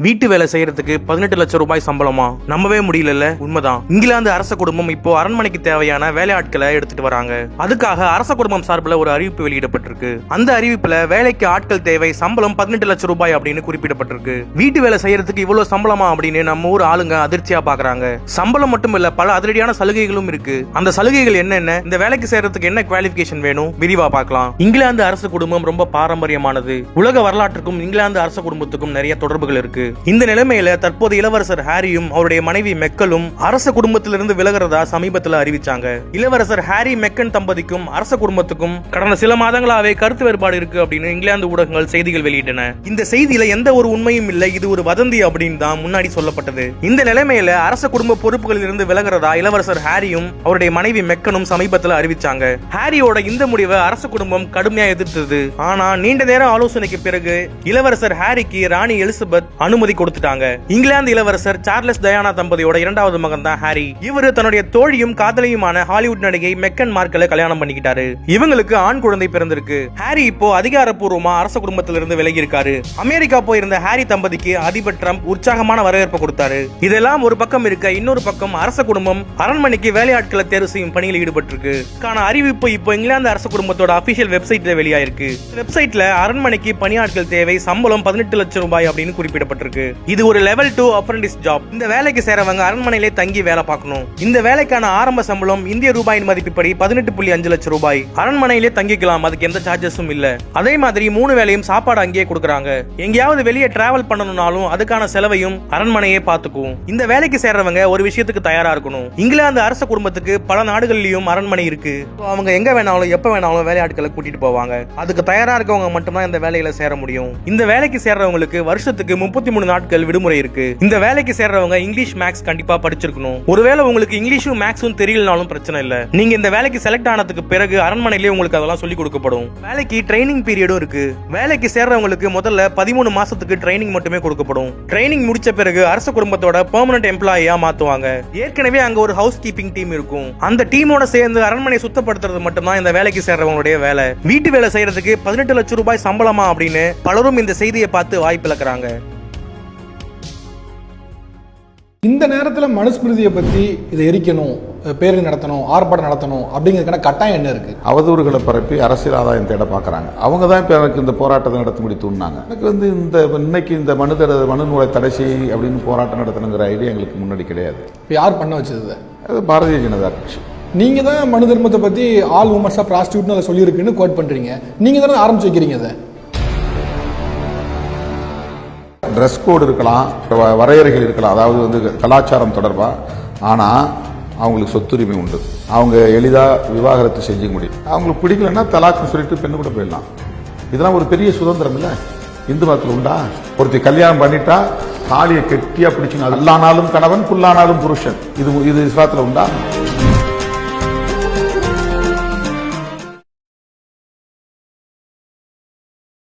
வீட்டு வேலை செய்யறதுக்கு 18 லட்சம் ரூபாய் சம்பளமா? நம்பவே முடியல. உண்மைதான். இங்கிலாந்து அரச குடும்பம் இப்போ அரண்மனைக்கு தேவையான வேலையாட்களை எடுத்துட்டு வராங்க. அதுக்காக அரச குடும்பம் சார்பில் ஒரு அறிவிப்பு வெளியிடப்பட்டிருக்கு. அந்த அறிவிப்புல வேலைக்கு ஆட்கள் தேவை, சம்பளம் 18 லட்சம் ரூபாய் அப்படின்னு குறிப்பிடப்பட்டிருக்கு. வீட்டு வேலை செய்யறதுக்கு இவ்வளவு சம்பளமா அப்படின்னு நம்ம ஊர் ஆளுங்க அதிர்ச்சியா பாக்குறாங்க. சம்பளம் மட்டும் இல்ல, பல அதிரடியான சலுகைகளும் இருக்கு. அந்த சலுகைகள் என்னென்ன, இந்த வேலைக்கு செய்யறதுக்கு என்ன குவாலிஃபிகேஷன் வேணும், விரிவா பார்க்கலாம். இங்கிலாந்து அரச குடும்பம் ரொம்ப பாரம்பரியமானது. உலக வரலாற்றுக்கும் இங்கிலாந்து அரச குடும்பத்துக்கும் நிறைய தொடர்புகள் இருக்கு. இந்த நிலைமையில தற்போது இளவரசர் ஹாரியும் அவருடைய மனைவி மெக்கலும் அரச குடும்பத்திலிருந்து விலகிறதா சமீபத்தில் அறிவிச்சாங்க. இளவரசர் ஹாரி மெக்கன் தம்பதிக்கும் அரச குடும்பத்துக்கும் கடந்த சில மாதங்களாவே கருத்து வேறுபாடு இருக்கு அப்படின்னு இங்கிலாந்து ஊடகங்கள் செய்திகள் வெளியிட்டன. இந்த செய்தியில எந்த ஒரு உண்மையும் இல்லை, இது ஒரு வதந்தி அப்படின்னு தான் முன்னாடி சொல்லப்பட்டது. இந்த நிலைமையில அரச குடும்ப பொறுப்புகளில் இருந்து விலகிறதா இளவரசர் ஹாரியும் அவருடைய மனைவி மெக்கனும் சமீபத்தில் அறிவிச்சாங்க. ஹாரியோட இந்த முடிவை அரச குடும்பம் கடுமையா எதிர்த்தது. ஆனா நீண்ட நேர ஆலோசனைக்கு பிறகு இளவரசர் ஹாரிக்கு ராணி எலிசபெத் அனுமதி கொடுத்துட்டாங்க. இங்கிலாந்து இளவரசர் சார்லஸ் டயானா தம்பதியோட இரண்டாவது மகன் தான் ஹாரி. இவர் தன்னுடைய தோழியும் காதலியுமான ஹாலிவுட் நடிகை மெக்கன் மார்க்கலை கல்யாணம் பண்ணிக்கிட்டாரு. இவங்களுக்கு ஆண் குழந்தை பிறந்திருக்கு. ஹாரி இப்போ அதிகாரப்பூர்வமா அரச குடும்பத்திலிருந்து விலகி இருக்காரு. அமெரிக்கா போயிருந்த ஹாரி தம்பதிக்கு அதிபர் ட்ரம்ப் உற்சாகமான வரவேற்பு கொடுத்தாரு. இதெல்லாம் ஒரு பக்கம் இருக்க, இன்னொரு பக்கம் அரச குடும்பம் அரண்மனைக்கு வேலையாட்களை தேர்வு செய்யும் பணியில் ஈடுபட்டிருக்கு. அறிவிப்பு இப்போ இங்கிலாந்து அரச குடும்பத்தோட அபிஷியல் வெப்சைட்ல வெளியாயிருக்கு. வெப்சைட்ல அரண்மனைக்கு பணியாட்கள் தேவை, சம்பளம் 18 லட்சம் ரூபாய் அப்படின்னு குறிப்பிடப்பட்டிருக்கு. இது ஒரு லெவல் 2 அப்ரண்டிஸ் ஜாப். இந்த வேலைக்கு சேரவங்க அரண்மனையிலே தங்கி வேலை பார்க்கணும். இந்த வேலைக்கான ஆரம்ப சம்பளம் இந்திய ரூபாயின் மதிப்புப்படி 18.5 லட்சம் ரூபாய். அரண்மனையிலே தங்கிக்கலாம், அதுக்கு எந்த சார்ஜஸும் இல்ல. அதே மாதிரி 3 வேளையும் சாப்பாடு அங்கேயே கொடுக்கறாங்க. எங்கேயாவது வெளியே டிராவல் பண்ணணும்னாலும் அதுக்கான செலவையும் அரண்மனையே பார்த்துக்கும். இந்த வேலைக்கு சேர்றவங்க ஒரு விஷயத்துக்கு தயாரா இருக்கணும். இங்கிலாந்து அரச குடும்பத்துக்கு பல நாடுகளிலும் அரண்மனை இருக்கு. அவங்க எங்க வேணாலும் எப்ப வேணாலும் வேலையாட்களை கூட்டிட்டு போவாங்க. அதுக்கு தயாரா இருக்கவங்க மட்டும்தான் இந்த வேலையில சேர முடியும். இந்த வேலைக்கு சேர்றவங்களுக்கு வருஷத்துக்கு 33 நாட்கள் விடுமுறை இருக்கு. இந்த வேலைக்கு சேர்றவங்க இங்கிலீஷ் மேக்ஸ் கண்டிப்பா படிச்சிருக்கணும். ஒருவேளை உங்களுக்கு இங்கிலீஷும் மேக்ஸும் தெரியலனாலும் பிரச்சனை இல்ல. நீங்க இந்த வேலைக்கு செலக்ட் ஆனதுக்கு பிறகு அரண்மனையிலே உங்களுக்கு அதெல்லாம் சொல்லி கொடுக்கப்படும். வேலைக்கு ட்ரைனிங் பீரியடும் இருக்கு. வேலைக்கு சேர்றவங்களுக்கு முதல்ல 13 மாசத்துக்கு ட்ரைனிங் மட்டுமே கொடுக்கப்படும். ட்ரைனிங் முடிச்ச பிறகு அரச குடும்பத்தோட பெர்மனன்ட் எம்ப்ளாயியா மாத்துவாங்க. ஏற்கனவே அங்க ஒரு ஹவுஸ் கீப்பிங் டீம் இருக்கும். அந்த டீமோட சேர்ந்து அரண்மனை சுத்தப்படுத்துறது மட்டும்தான் இந்த வேலைக்கு சேர்றவங்களுடைய வேலை. வீட்டு வேலை செய்யறதுக்கு 18 லட்சம் ரூபாய் சம்பளமா அப்படின்னு பலரும் இந்த செய்தியை பார்த்து வாய்ப்பிழக்கிறாங்க. இந்த நேரத்தில் மனுஸ்மிருதியை பற்றி இதை எரிக்கணும், பேரணி நடத்தணும், ஆர்ப்பாட்டம் நடத்தணும் அப்படிங்கிறதுக்கான கட்டாயம் என்ன இருக்கு? அவதூறுகளை பரப்பி அரசியல் ஆதாயம் தேட பார்க்குறாங்க. அவங்க தான் இப்போ எனக்கு இந்த போராட்டத்தை நடத்த முடித்துனாங்க. எனக்கு இன்னைக்கு இந்த மனு நூலை தடை செய் அப்படின்னு போராட்டம் நடத்தணுங்கிற ஐடியா எங்களுக்கு முன்னாடி கிடையாது. இப்போ யார் பண்ண வச்சது? அது பாரதிய ஜனதா கட்சி. நீங்கள் தான் மனு தர்மத்தை பற்றி ஆல் உமன்ஸாக ப்ராஸ்டியூட்னு அதை சொல்லியிருக்குன்னு கோட் பண்ணுறீங்க. நீங்கள் தானே ஆரம்பிச்சு வைக்கிறீங்க. அதை ட்ரெஸ் கோடு இருக்கலாம், வரையறைகள் இருக்கலாம், அதாவது கலாச்சாரம் தொடர்பாக. ஆனால் அவங்களுக்கு சொத்துரிமை உண்டு. அவங்க எளிதாக விவாகரத்து செஞ்சுக்க முடியும். அவங்களுக்கு பிடிக்கலன்னா தலாக்கு சொல்லிட்டு பெண்ணு கூட போயிடலாம். இதெல்லாம் ஒரு பெரிய சுதந்திரம் இல்லை. இந்து மதத்தில் உண்டா? ஒருத்தி கல்யாணம் பண்ணிட்டா தாலியை கெட்டியா பிடிச்சுங்க. அல்லானாலும் கணவன், புல்லானாலும் புருஷன். இது இஸ்லாத்தில் உண்டா?